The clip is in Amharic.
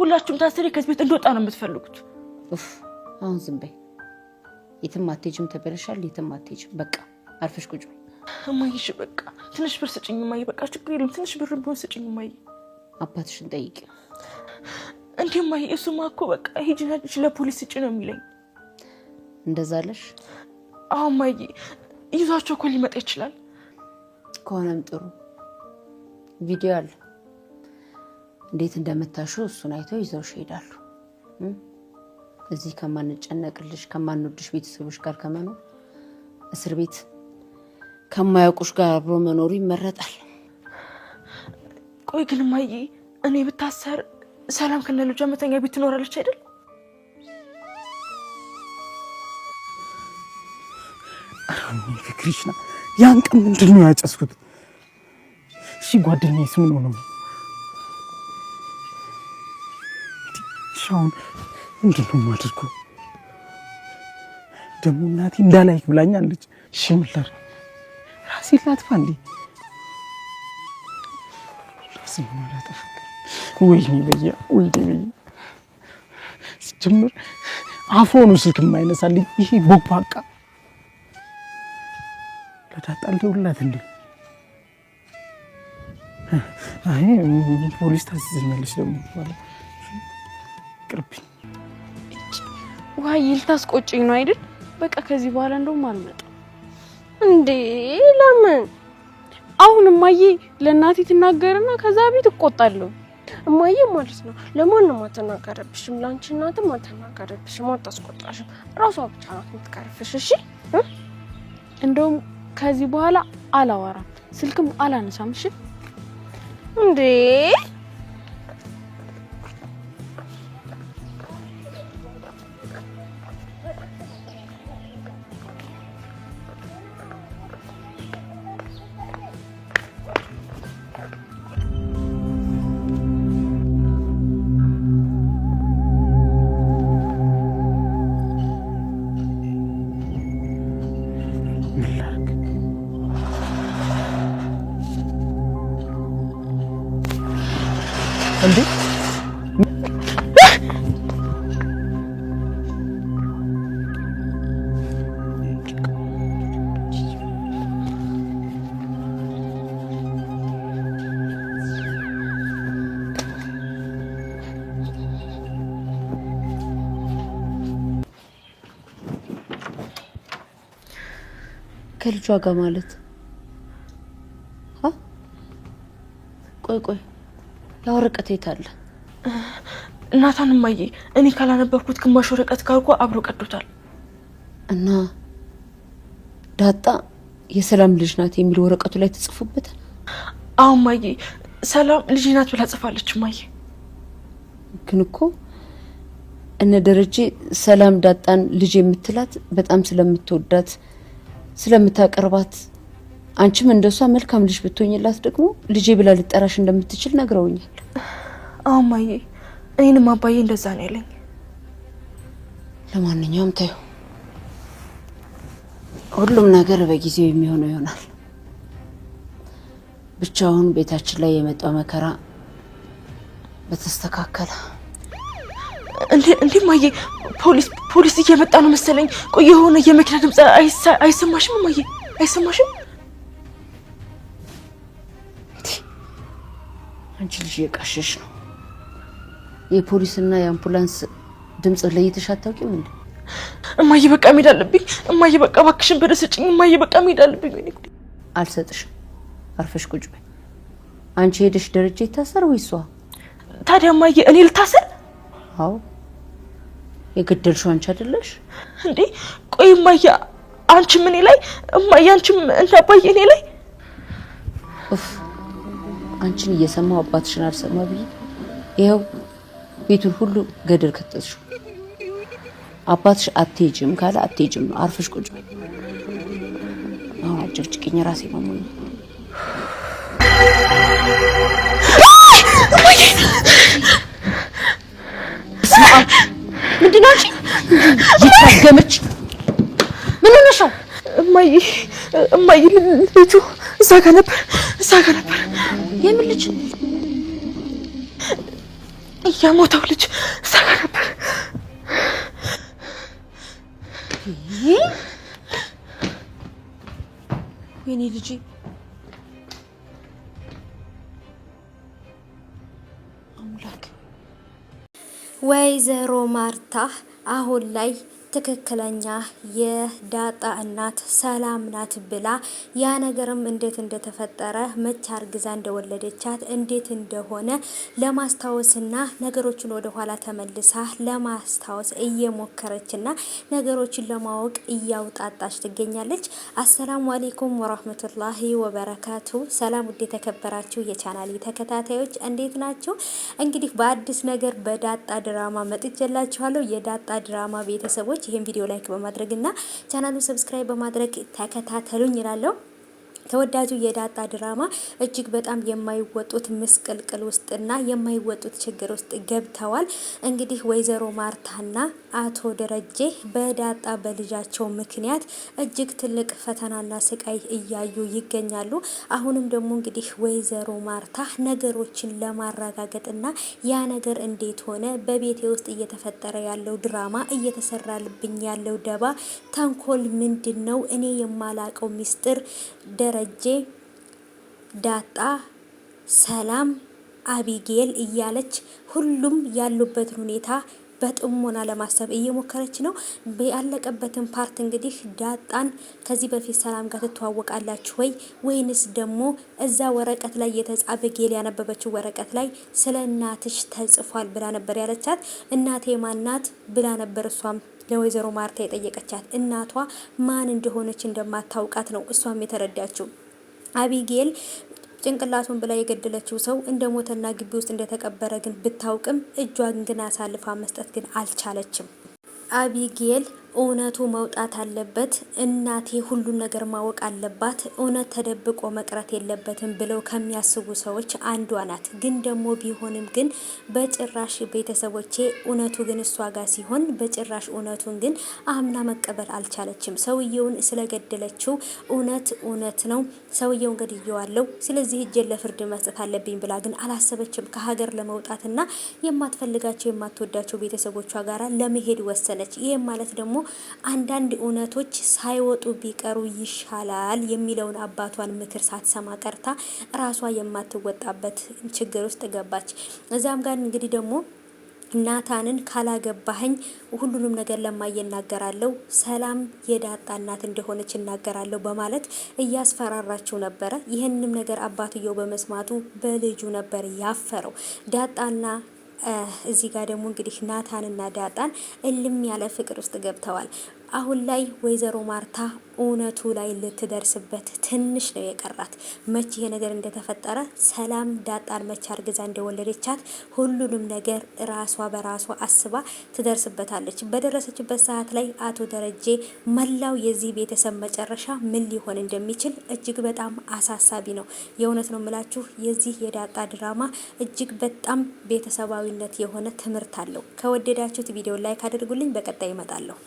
ሁላችሁም ታስሬ ከዚህ ቤት እንደወጣ ነው የምትፈልጉት? አሁን ዝም በይ። የትም አትሄጂም ተበለሻል። የትም አትሄጂም። በቃ አርፈሽ ቁጭ በይ። እማዬ እሺ በቃ ትንሽ ብር ስጭኝ እማዬ። በቃ ችግር የለም ትንሽ ብር ቢሆን ስጭኝ እማዬ። አባትሽን ጠይቂ። እንዴ እማዬ እሱማ እኮ በቃ ሂጂና ለፖሊስ ስጪ ነው የሚለኝ። እንደዛ አለሽ? አዎ እማዬ ይዟቸው እኮ ሊመጣ ይችላል። ከሆነም ጥሩ ቪዲዮ አለ። እንዴት እንደምታሽው እሱን አይተው ይዘውሽ ይሄዳሉ። እዚህ ከማንጨነቅልሽ ከማንወድሽ ቤተሰቦች ጋር ከመኖር እስር ቤት ከማያውቁሽ ጋር አብሮ መኖሩ ይመረጣል። ቆይ ግን እማዬ እኔ ብታሰር ሰላም ከነ ልጇ መተኛ ቤት ትኖራለች አይደል? አራኒ ፍቅሪሽና ያን ቀን ምንድነው ያጨስኩት? እሺ ጓደኛዬ ስም ነው ሻውን ምንድነው የማደርገው? ደግሞ እናቴ እንዳላይክ ብላኛለች። እሺ ምን ላድርግ? ራሴን ላጥፋ እንዴ? ራሴን ማላጠፋ ወይኔ በያ ሲጀምር አፎኑ ስልክ የማይነሳልኝ ይሄ ቦባቃ ለዳጣል ደውላት እንዴ? አይ ፖሊስ ታስዘኛለች ደግሞ ማለት ቅርብኝ። ዋይ ልታስቆጭኝ ነው አይደል? በቃ ከዚህ በኋላ እንደውም አልመጣም። እንዴ ለምን? አሁን እማዬ ለእናቴ ትናገርና ከዛ ቤት እቆጣለሁ። እማዬ ማለት ነው ለማንም አትናገረብሽም፣ ላንቺ እናትም አትናገረብሽም፣ አታስቆጣሽም። ራሷ ብቻ ናት የምትቀርፍሽ። እሺ እንደውም ከዚህ በኋላ አላወራም፣ ስልክም አላነሳም። እሺ እንዴ እንዴ ከልጇ ጋር ማለት ቆይ ያወረቀት የት አለ? እናታን እማዬ እኔ ካላነበብኩት ግማሽ ወረቀት ጋር እኮ አብሮ ቀዶታል። እና ዳጣ የሰላም ልጅ ናት የሚል ወረቀቱ ላይ ተጽፎበታል። አዎ እማዬ ሰላም ልጅ ናት ብላ ጽፋለች እማዬ። ግን እኮ እነ ደረጀ ሰላም ዳጣን ልጅ የምትላት በጣም ስለምትወዳት ስለምታቀርባት አንቺም እንደሷ መልካም ልጅ ብትሆኝላት ደግሞ ልጄ ብላ ልጠራሽ እንደምትችል ነግረውኛል። አዎ እማዬ እኔንም አባዬ እንደዛ ነው ያለኝ። ለማንኛውም ታዩ ሁሉም ነገር በጊዜው የሚሆነው ይሆናል። ብቻውን ቤታችን ላይ የመጣው መከራ በተስተካከለ እንዴ እማዬ ፖሊስ እየመጣ ነው መሰለኝ። ቆይ የሆነ የመኪና ድምጽ አይሰማሽም እማዬ? አይሰማሽም? አንቺ ልጅ የቃሸሽ ነው። የፖሊስና የአምቡላንስ ድምጽ ለይተሽ አታውቂም እንዴ? እማዬ በቃ መሄድ አለብኝ። እማዬ በቃ እባክሽን ብር ስጪኝ እማዬ በቃ መሄድ አለብኝ። አልሰጥሽም። አርፈሽ ቁጭ በይ። አንቺ ሄደሽ ደረጃ ይታሰር ወይስ እሷ? ታዲያ እማዬ እኔ ልታሰር? አዎ የገደልሽው አንቺ አይደለሽ እንዴ? ቆይ እማዬ አንቺ ምን ላይ እማዬ አንቺም እንዳባዬ እኔ ላይ አንቺን እየሰማው አባትሽን አልሰማ ብዬ ይኸው ቤቱን ሁሉ ገደል ከተትሽው። አባትሽ አትሄጂም ካለ አትሄጂም ነው። አርፈሽ ቁጭ በይ። አሁን አጭቅጭቅኝ ራሴ ማሙኝ ምንድን ነው አንቺ ይታገመች? ምን ሆነሻል? እማዬ ልጁ እዛ ጋር ነበር። የምን ልጅ? የሞተው ልጅ እዛ ጋ ነበር። የኔ ልጅ አምላክ። ወይዘሮ ማርታ አሁን ላይ ትክክለኛ የዳጣ እናት ሰላም ናት ብላ ያ ነገርም እንዴት እንደተፈጠረ መች አርግዛ እንደወለደቻት እንዴት እንደሆነ ለማስታወስና ነገሮችን ወደ ኋላ ተመልሳ ለማስታወስ እየሞከረችና ነገሮችን ለማወቅ እያውጣጣች ትገኛለች። አሰላሙ አሌይኩም ወራህመቱላሂ ወበረካቱ። ሰላም ውድ የተከበራችሁ የቻናሌ ተከታታዮች እንዴት ናቸው? እንግዲህ በአዲስ ነገር በዳጣ ድራማ መጥቼላችኋለሁ። የዳጣ ድራማ ቤተሰቦች ይሄን ቪዲዮ ላይክ በማድረግ እና ቻናሉን ሰብስክራይብ በማድረግ ተከታተሉኝ ይላለሁ። ተወዳጁ የዳጣ ድራማ እጅግ በጣም የማይወጡት ምስቅልቅል ውስጥና የማይወጡት ችግር ውስጥ ገብተዋል። እንግዲህ ወይዘሮ ማርታና አቶ ደረጀ በዳጣ በልጃቸው ምክንያት እጅግ ትልቅ ፈተናና ስቃይ እያዩ ይገኛሉ። አሁንም ደግሞ እንግዲህ ወይዘሮ ማርታ ነገሮችን ለማረጋገጥና ያ ነገር እንዴት ሆነ፣ በቤቴ ውስጥ እየተፈጠረ ያለው ድራማ፣ እየተሰራልብኝ ያለው ደባ፣ ተንኮል ምንድን ነው? እኔ የማላቀው ሚስጥር ደረጀ፣ ዳጣ፣ ሰላም፣ አቢጌል እያለች ሁሉም ያሉበትን ሁኔታ በጥሞና ለማሰብ እየሞከረች ነው። ያለቀበትን ፓርት እንግዲህ ዳጣን ከዚህ በፊት ሰላም ጋር ትተዋወቃላችሁ ወይንስ ደግሞ እዛ ወረቀት ላይ የተጻፈ ጌል ያነበበችው ወረቀት ላይ ስለ እናትሽ ተጽፏል ብላ ነበር ያለቻት። እናቴ ማናት ብላ ነበር እሷም ለወይዘሮ ማርታ የጠየቀቻት። እናቷ ማን እንደሆነች እንደማታውቃት ነው እሷም የተረዳችው። አቢጌል ጭንቅላቱን ብላ የገደለችው ሰው እንደ ሞተና ግቢ ውስጥ እንደተቀበረ ግን ብታውቅም እጇን ግን አሳልፋ መስጠት ግን አልቻለችም። አቢጌል እውነቱ መውጣት አለበት፣ እናቴ ሁሉን ነገር ማወቅ አለባት፣ እውነት ተደብቆ መቅረት የለበትም ብለው ከሚያስቡ ሰዎች አንዷ ናት። ግን ደግሞ ቢሆንም ግን በጭራሽ ቤተሰቦቼ እውነቱ ግን እሷ ጋር ሲሆን በጭራሽ እውነቱን ግን አምና መቀበል አልቻለችም። ሰውየውን ስለገደለችው እውነት ነው፣ ሰውየውን ገድየዋለሁ፣ ስለዚህ እጄን ለፍርድ መስጠት አለብኝ ብላ ግን አላሰበችም። ከሀገር ለመውጣትና የማትፈልጋቸው የማትወዳቸው ቤተሰቦቿ ጋራ ለመሄድ ወሰነች። ይህም ማለት ደግሞ አንዳንድ እውነቶች ሳይወጡ ቢቀሩ ይሻላል የሚለውን አባቷን ምክር ሳትሰማ ቀርታ ራሷ የማትወጣበት ችግር ውስጥ ገባች። እዛም ጋር እንግዲህ ደግሞ ናታንን ካላገባኸኝ ሁሉንም ነገር ለማየ እናገራለሁ፣ ሰላም የዳጣ እናት እንደሆነች እናገራለሁ በማለት እያስፈራራችው ነበረ። ይህንንም ነገር አባትየው በመስማቱ በልጁ ነበር ያፈረው። ዳጣና እዚህ ጋር ደግሞ እንግዲህ ናታንና ዳጣን እልም ያለ ፍቅር ውስጥ ገብተዋል። አሁን ላይ ወይዘሮ ማርታ እውነቱ ላይ ልትደርስበት ትንሽ ነው የቀራት። መቼ ይሄ ነገር እንደተፈጠረ ሰላም ዳጣን መቼ አርግዛ እንደወለደቻት ሁሉንም ነገር ራሷ በራሷ አስባ ትደርስበታለች። በደረሰችበት ሰዓት ላይ አቶ ደረጀ መላው የዚህ ቤተሰብ መጨረሻ ምን ሊሆን እንደሚችል እጅግ በጣም አሳሳቢ ነው። የእውነት ነው የምላችሁ የዚህ የዳጣ ድራማ እጅግ በጣም ቤተሰባዊነት የሆነ ትምህርት አለው። ከወደዳችሁት ቪዲዮ ላይክ አድርጉልኝ። በቀጣይ እመጣለሁ።